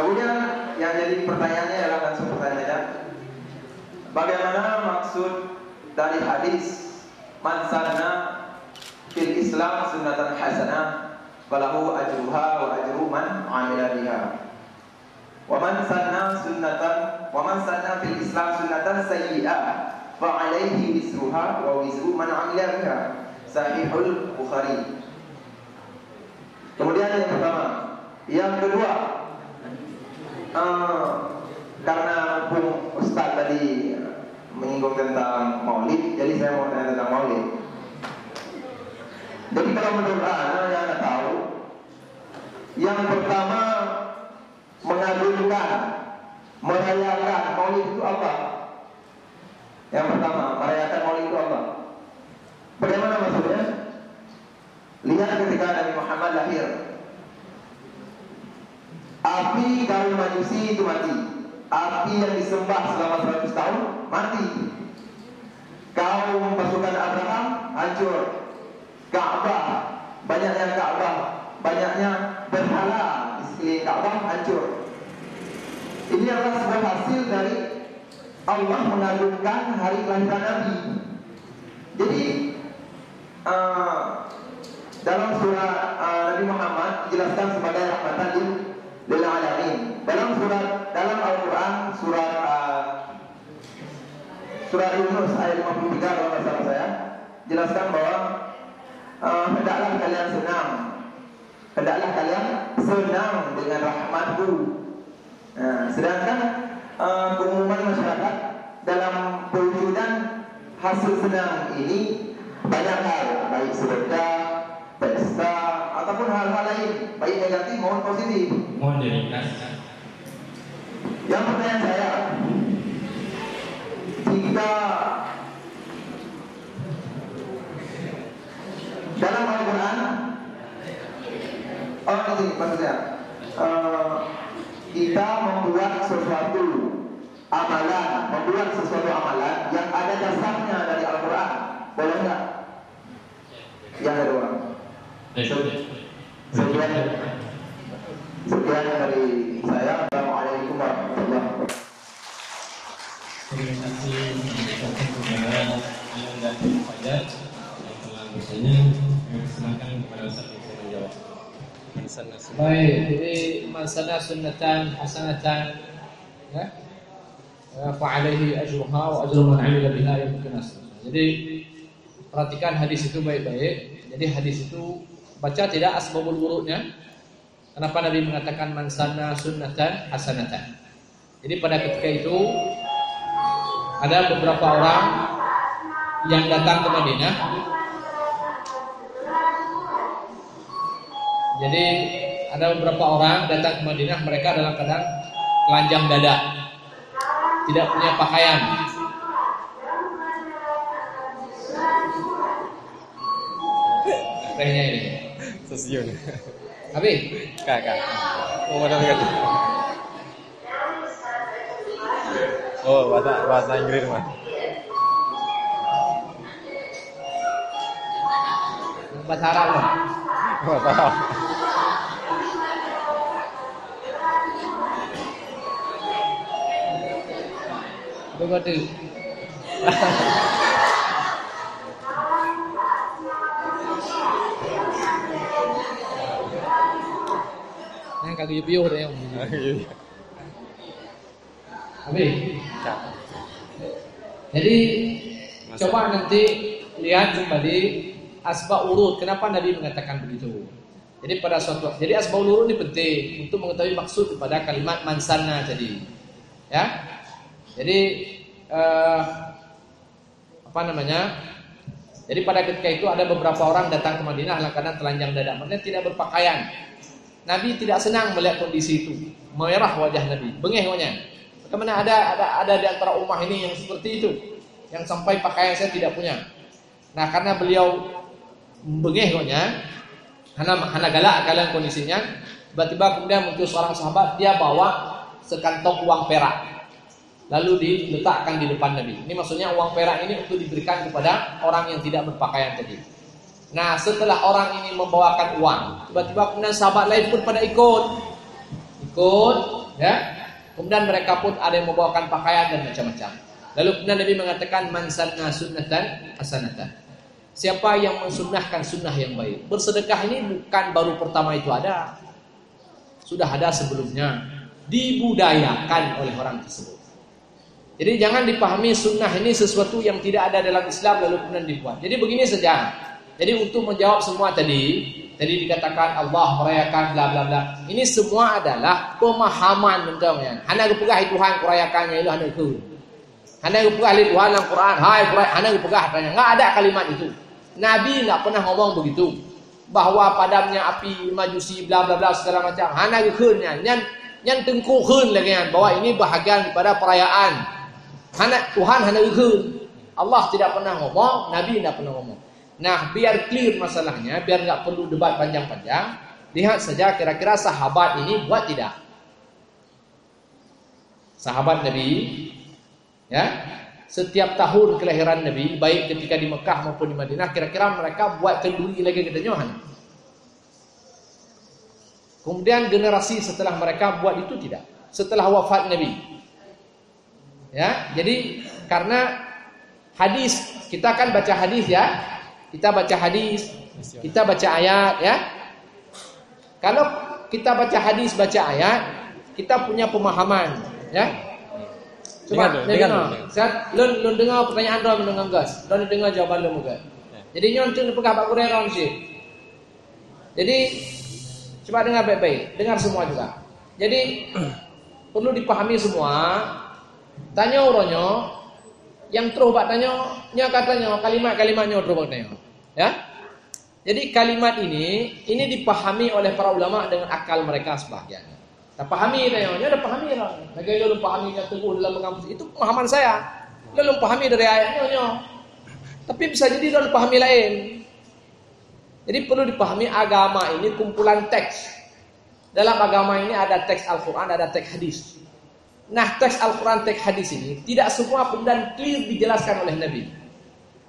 Kemudian yang jadi pertanyaannya adalah langsung pertanyaannya, bagaimana maksud dari hadis man sanna fil Islam sunnatan hasanah falahu ajruha wa ajru man 'amila biha. Wa man sanna fil Islam sunnatan sayyi'ah fa 'alaihi wizruha wa wizru man 'amila biha. Sahihul Bukhari. Kemudian yang pertama, yang kedua, karena Bung Ustaz tadi menyinggung tentang maulid, jadi saya mau tanya tentang maulid. Jadi kalau menurut Anda yang Anda tahu, yang pertama mengagungkan, merayakan maulid itu apa? Yang pertama, merayakan maulid itu apa? Bagaimana maksudnya? Lihat ketika Nabi Muhammad lahir, api kaum Majusi itu mati. Api yang disembah selama 100 tahun mati. Kaum pasukan Abraham hancur. Ka'bah, banyaknya Ka'bah, banyaknya berhala di sekeliling Ka'bah hancur. Ini adalah sebuah hasil dari Allah mengagungkan hari kelahiran Nabi. Jadi dalam surah Nabi Muhammad dijelaskan sebagai rahmatan lil alamin. Dalam Al-Quran surah Yunus ayat 53 kalau nggak salah saya, jelaskan bahwa hendaklah kalian senang dengan rahmatku. Sedangkan keumuman masyarakat dalam perwujudan hasil senang ini banyak hal, baik sedekah, pesta, ataupun hal-hal lain, baik negatif maupun positif. Mohon diringkas. Yang pertanyaan saya, jika dalam Al-Quran, ini maksudnya, kita membuat sesuatu amalan yang ada dasarnya dari Al-Quran, boleh nggak? Yang kedua, sekian dari saya. Assalamualaikum warahmatullahi wabarakatuh. Terima kasih kepada Anda Fajar yang telah bertanya. Kami silakan kepada Ustaz yang bisa menjawab. Baik, jadi masalah sunnatan hasanatan, ya, fa alaihi ajruha wa ajru man 'amila biha yang mungkin. Jadi perhatikan hadis itu baik-baik. Jadi hadis itu baca tidak asbabul wurudnya. Kenapa Nabi mengatakan man sanna sunnatan hasanatan? Jadi pada ketika itu ada beberapa orang yang datang ke Madinah. Jadi ada beberapa orang datang ke Madinah, mereka dalam keadaan telanjang dada, tidak punya pakaian. Tehnya ini. Sesiun. Abi, Kakak. Oh, mana kata? Oh, bahasa Inggris mah. bahasa Arab loh. Bahasa Arab. Begitu. Yang kagak yupiuh deh yang. Habis. Jadi coba nanti lihat kembali asbab urut. Kenapa Nabi mengatakan begitu? Jadi jadi asbab urut ini penting untuk mengetahui maksud kepada kalimat mansana tadi. Ya. Jadi Jadi pada ketika itu ada beberapa orang datang ke Madinah dalam keadaan telanjang dada, maksudnya tidak berpakaian. Nabi tidak senang melihat kondisi itu. Merah wajah Nabi, bengeh wajahnya. Bagaimana ada di antara ummah ini yang seperti itu, yang sampai pakaian saya tidak punya. Nah, karena beliau bengeh wajahnya, hana galak kalian kondisinya, tiba-tiba kemudian muncul seorang sahabat, dia bawa sekantong uang perak. Lalu diletakkan di depan Nabi. Ini maksudnya uang perak ini untuk diberikan kepada orang yang tidak berpakaian tadi. Nah, setelah orang ini membawakan uang, tiba-tiba kemudian sahabat lain pun pada ikut, Ya. Kemudian mereka pun ada yang membawakan pakaian dan macam-macam. Lalu kemudian Nabi mengatakan man sanna sunnatan hasanatan. Siapa yang mensunnahkan sunnah yang baik. Bersedekah ini bukan baru pertama itu ada. Sudah ada sebelumnya. Dibudayakan oleh orang tersebut. Jadi jangan dipahami sunnah ini sesuatu yang tidak ada dalam Islam lalu kemudian dibuat. Jadi begini saja. Jadi untuk menjawab semua tadi dikatakan Allah merayakan bla bla bla. Ini semua adalah pemahaman tentangnya. Hana kepegah Tuhan merayakannya itu hana itu. Hana kepegah Tuhan dalam Quran. Hai Quran hana kepegah tanya. Enggak ada kalimat itu. Nabi enggak pernah ngomong begitu. Bahwa padamnya api majusi bla bla bla segala macam. Hana keunnya. Yang tengku keun lagi kan bahwa ini bahagian daripada perayaan. Tuhan hanya keun. Allah tidak pernah ngomong, Nabi tidak pernah ngomong. Nah, biar clear masalahnya, biar nggak perlu debat panjang-panjang, lihat saja kira-kira sahabat ini buat tidak. Sahabat Nabi, ya, setiap tahun kelahiran Nabi, baik ketika di Mekah maupun di Madinah, kira-kira mereka buat kenduri lagi katanya. Kemudian generasi setelah mereka buat itu tidak. Setelah wafat Nabi. Ya, jadi karena hadis, kita kan baca hadis ya. Kita baca hadis, kita baca ayat ya. Kalau kita baca hadis, baca ayat, kita punya pemahaman ya. Coba dengar. Saya lun dengar pertanyaan ron dengan gas. Lun dengar jawaban lu juga. Jadi nyontun pegah Pak Kureron sih. Jadi coba dengar baik-baik, dengar semua juga. Jadi perlu dipahami semua. Tanya uronyo yang terus bak tanya katanya kalimat-kalimatnya terus bak tanya. Ya. Jadi kalimat ini dipahami oleh para ulama dengan akal mereka sebahagian. Tak pahami tanya, dah pahami lah. Lagi lu pahami yang teguh dalam mengampus itu pemahaman saya. Lu pahami dari ayatnya. Tapi bisa jadi lu pahami lain. Jadi perlu dipahami agama ini kumpulan teks. Dalam agama ini ada teks Al-Qur'an, ada teks hadis. Nah, teks Al-Quran, teks hadis ini tidak semua kemudian clear dijelaskan oleh Nabi.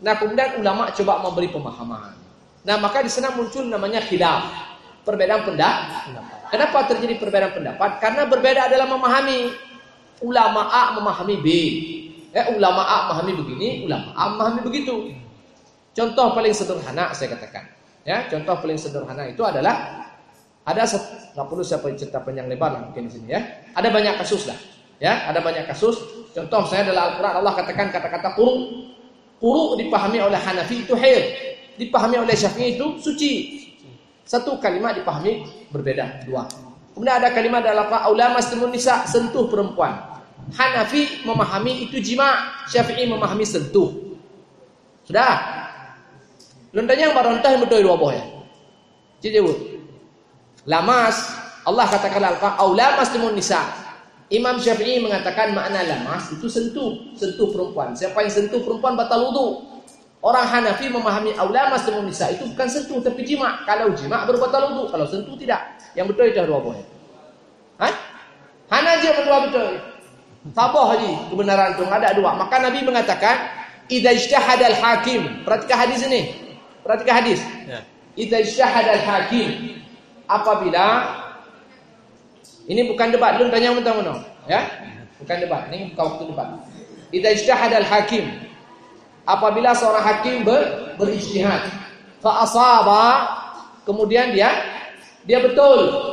Nah, kemudian ulama coba memberi pemahaman. Nah, maka di sana muncul namanya khilaf, perbedaan pendapat. Kenapa terjadi perbedaan pendapat? Karena berbeda adalah memahami. Ulama A memahami B. Ulama A memahami begini, ulama A memahami begitu. Contoh paling sederhana saya katakan. Ya, contoh paling sederhana itu adalah nggak perlu saya cerita panjang lebar lah mungkin di sini ya. Ada banyak kasus lah. Ya, ada banyak kasus. Contoh saya adalah Al-Quran, Allah katakan kata-kata quru. Quru dipahami oleh Hanafi itu haid, dipahami oleh Syafi'i itu suci. Satu kalimat dipahami berbeda, dua. Kemudian ada kalimat dalam aula maslimun nisa, sentuh perempuan. Hanafi memahami itu jima, Syafi'i memahami sentuh. Sudah. Lontanya yang barontah yang betul dua boh ya. Jadi lamas, Allah katakan al-Quran aula maslimun nisa. Imam Syafi'i mengatakan makna lamas itu sentuh perempuan. Siapa yang sentuh perempuan batal wudu. Orang Hanafi memahami aula maslimun nisa itu bukan sentuh tapi jima. Kalau jima baru batal wudu, kalau sentuh tidak. Yang betul itu dua boleh. Hana aja betul. Tabah haji kebenaran itu ada dua. Maka Nabi mengatakan idza ijtahada al-hakim. Perhatikan hadis ini. Perhatikan hadis. Ya. Idza ijtahada al-hakim. Apabila ini bukan debat, lu tanya mentang-mentang, ya? Bukan debat, ini bukan waktu debat. Idza ijtahada al-hakim. Apabila seorang hakim berijtihad, fa asaba, kemudian dia betul.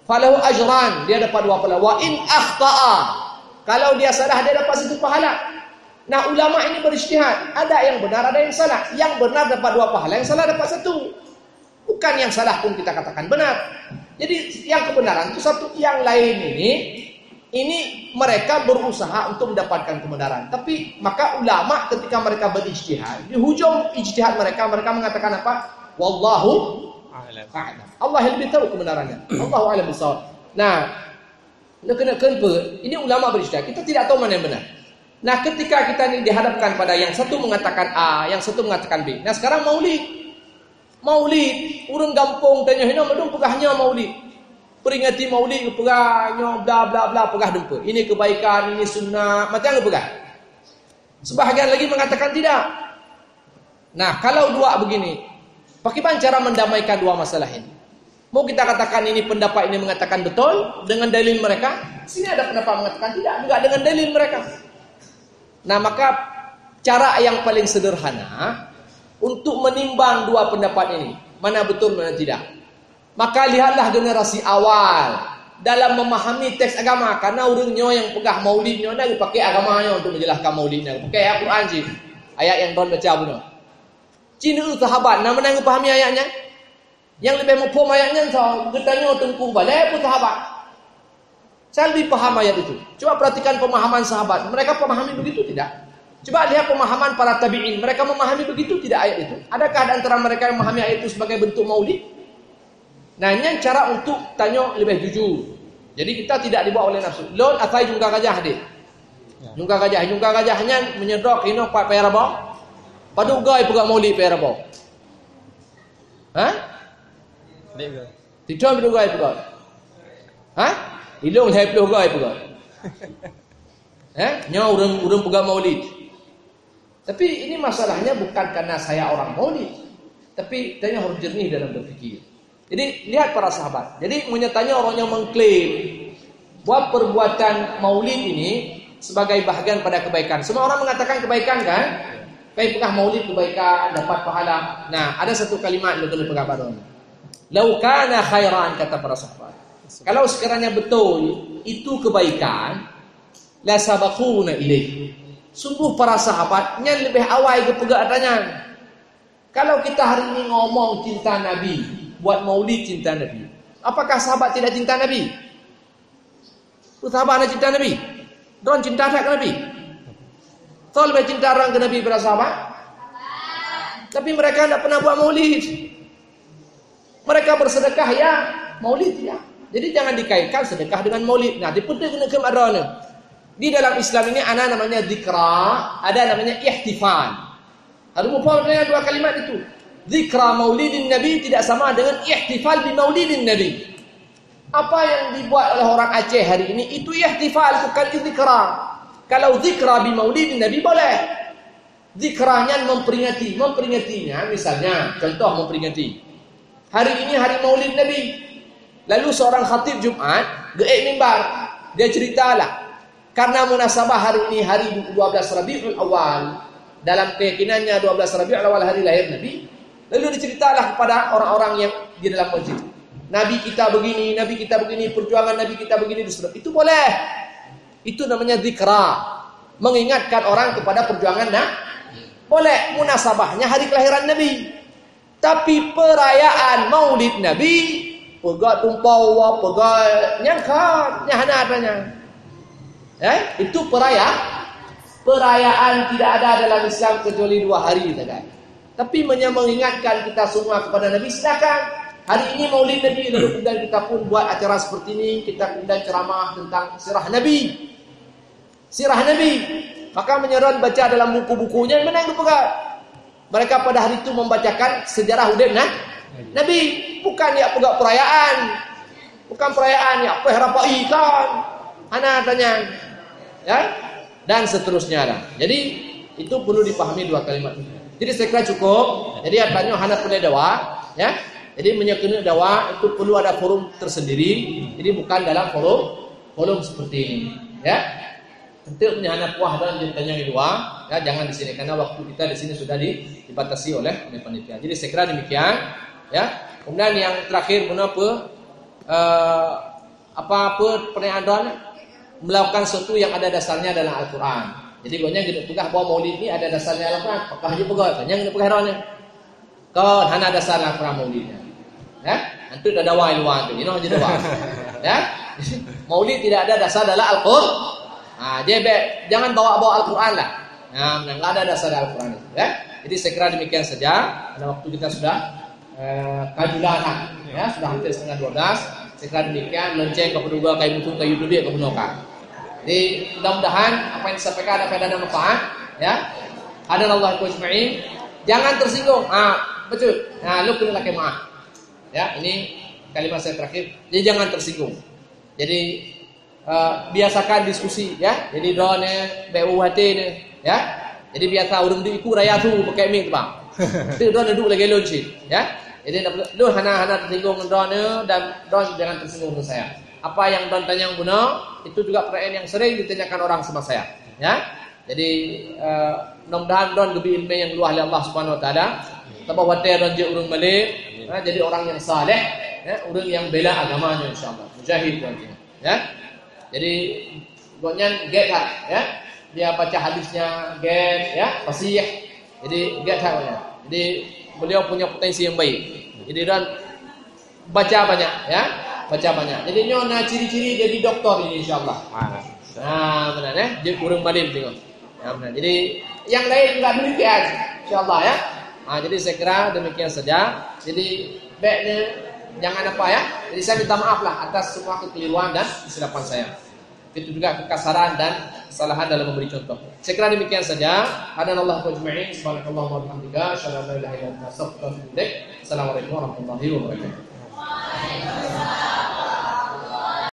Falahu ajran, dia dapat dua pahala. Wa in akhta'a, kalau dia salah dia dapat satu pahala. Nah, ulama ini berijtihad, ada yang benar, ada yang salah. Yang benar dapat dua pahala, yang salah dapat satu. Bukan yang salah pun kita katakan benar. Jadi yang kebenaran itu satu, yang lain ini mereka berusaha untuk mendapatkan kebenaran. Tapi maka ulama ketika mereka berijtihad, di hujung ijtihad mereka mengatakan apa? Wallahu a'lam. Allah yang lebih tahu kebenarannya. Allahu a'lam bissawab. Nah, ini ulama berijtihad. Kita tidak tahu mana yang benar. Nah, ketika kita ini dihadapkan pada yang satu mengatakan A, yang satu mengatakan B. Nah, sekarang Maulid, urang gampung tanya hina medung pegahnya maulid. Peringati maulid pegahnya bla bla bla pegah dempe. Ini kebaikan, ini sunnah, macam apa pegah? Sebahagian lagi mengatakan tidak. Nah, kalau dua begini, bagaimana cara mendamaikan dua masalah ini? Mau kita katakan ini pendapat ini mengatakan betul dengan dalil mereka, sini ada pendapat mengatakan tidak, juga dengan dalil mereka. Nah, maka cara yang paling sederhana untuk menimbang dua pendapat ini, mana betul mana tidak. Maka lihatlah generasi awal dalam memahami teks agama, karena orangnya yang pegah maulidnya nak pakai agamanya untuk menjelaskan maulidnya. Pakai Al-Quran sih. Ayat yang Don baca benar. Cina sahabat nama nang pahami ayatnya. Yang lebih mempom ayatnya so, getanya tengku balik pun sahabat. Saya lebih paham ayat itu. Coba perhatikan pemahaman sahabat. Mereka memahami begitu tidak? Coba lihat pemahaman para tabi'in. Mereka memahami begitu tidak ayat itu? Adakah di antara mereka yang memahami ayat itu sebagai bentuk maulid? Nah, ini cara untuk tanya lebih jujur. Jadi kita tidak dibawa oleh nafsu. Lon atai jungka gajah deh. Jungka gajahnya menyedok ino pak perabo. Padu gai pegak maulid perabo. Hah? Tidak padu gai pegak. Hah? Ilung heploh gai pegak. Nya urang pegak maulid. Tapi ini masalahnya bukan karena saya orang maulid, tapi tanya harus jernih dalam berpikir. Jadi lihat para sahabat. Jadi menyatanya orang yang mengklaim bahwa perbuatan maulid ini sebagai bahagian pada kebaikan. Semua orang mengatakan kebaikan kan? Pegah maulid kebaikan, dapat pahala. Nah, ada satu kalimat yang betul pegah baron. Lau kana khairan, kata para sahabat. Kalau sekiranya betul itu kebaikan, la sabaquna ilaih. Sungguh para sahabatnya lebih awal ke pegah adanya. Kalau kita hari ini ngomong cinta Nabi, buat maulid cinta Nabi, apakah sahabat tidak cinta Nabi? Sahabat ada cinta Nabi? Don cinta tak ke Nabi? Tol lebih cinta orang ke Nabi para sahabat? Tapi mereka tidak pernah buat maulid. Mereka bersedekah ya, maulid ya. Jadi jangan dikaitkan sedekah dengan maulid. Nah, diputus kena kemarana. Di dalam Islam ini ada namanya zikra, ada namanya ihtifal. Harus mufaham dengan dua kalimat itu. Zikra maulidin Nabi tidak sama dengan ihtifal bi maulidin Nabi. Apa yang dibuat oleh orang Aceh hari ini itu ihtifal, bukan zikra. Kalau zikra bi maulidin Nabi boleh. Zikranya memperingatinya misalnya, contoh memperingati. Hari ini hari maulid Nabi. Lalu seorang khatib Jumat geek mimbar, dia ceritalah karena munasabah hari ini hari 12 Rabiul Awal, dalam keyakinannya 12 Rabiul Awal hari lahir Nabi. Lalu diceritalah kepada orang-orang yang di dalam masjid. Nabi kita begini, perjuangan Nabi kita begini. Itu boleh. Itu namanya zikra. Mengingatkan orang kepada perjuangan boleh. Munasabahnya hari kelahiran Nabi. Tapi perayaan maulid Nabi, pegat tumpau, pegat nyangkat, nyahana adanya. Itu perayaan tidak ada dalam Islam kecuali 2 hari saja. Tapi mengingatkan kita semua kepada Nabi, silakan. Hari ini maulid Nabi, lalu kemudian kita pun buat acara seperti ini, kita kemudian ceramah tentang sirah Nabi. Sirah Nabi. Maka menyeron baca dalam buku-bukunya, mana yang dipegang? Mereka pada hari itu membacakan sejarah hidup Nabi. Bukan ya pegang perayaan. Bukan perayaan ya pehrapai kan. Ana tanya. Ya? Dan seterusnya. Jadi itu perlu dipahami 2 kalimat itu. Jadi saya kira cukup. Jadi artinya hana punya dawa, ya. Jadi menyekuni dawa itu perlu ada forum tersendiri. Jadi bukan dalam forum seperti ini, ya. Untuk hana puah dan ceritanya di luar, ya, jangan di sini karena waktu kita di sini sudah dibatasi oleh panitia. Jadi saya kira demikian, ya. Kemudian yang terakhir kenapa apa pernyataan melakukan sesuatu yang ada dasarnya dalam Al-Quran. Jadi banyak kita pegah bahawa maulid ni ada dasarnya Al-Quran. Apakah dia pegah? Banyak kita pegah herannya. Kau hana dasar Al-Quran maulidnya. Ya? Nanti ada dawa luar tu. Ini aja dawa. Ya? Maulid tidak ada dasar dalam Al-Quran. Dia jangan bawa Al-Quran lah. Enggak ada dasar Al-Quran itu. Ya? Jadi saya kira demikian saja. Karena waktu kita sudah kajulan. Ya? Sudah hampir 11:30. Saya kira demikian. Lonceng kepeduga kayu mutung kayu dubi kepenuhkan. Jadi mudah-mudahan apa yang disampaikan ada faedah dan manfaat, ya. Hadanallahu ajma'in. Jangan tersinggung. Betul. Lu kena pakai maaf. Ya, ini kalimat saya terakhir. Jadi jangan tersinggung. Jadi biasakan diskusi, ya. Jadi doanya BUHT ni, ya. Jadi biasa urang diiku raya tu pakai mic, bang. Itu doa duduk lagi lunch, ya. Jadi lu hana tersinggung dengan Don dan Don jangan tersinggung dengan saya. Apa yang Don tanya guna itu juga pertanyaan yang sering ditanyakan orang sama saya. Ya. Jadi mudah-mudahan Don lebih ilmu yang luah oleh Allah Subhanahu Wa Taala. Tambah watir Don je urang balik. Jadi orang yang saleh, ya, orang yang bela agamanya insyaallah. Mujahid Don. Ya. Jadi gonyan get ya. Dia baca hadisnya get ya, fasih. Jadi get ya. Jadi beliau punya potensi yang baik. Jadi dan baca banyak ya, baca banyak. Jadi nyona ciri-ciri jadi doktor ini insyaallah. Nah, benar ya. Jadi kurang malim tengok. Ya, benar. Jadi yang lain enggak demikian insyaallah ya. Nah, jadi saya kira demikian saja. Jadi baiknya jangan apa ya. Jadi saya minta maaf lah atas semua kekeliruan dan kesilapan saya. Itu juga kekasaran dan kesalahan dalam memberi contoh. Saya kira demikian saja. Hadanallahu ajma'in. Subhanakallahumma wa bihamdika asyhadu an la ilaha illa anta astaghfiruka wa atubu ilaik. Assalamualaikum warahmatullahi wabarakatuh.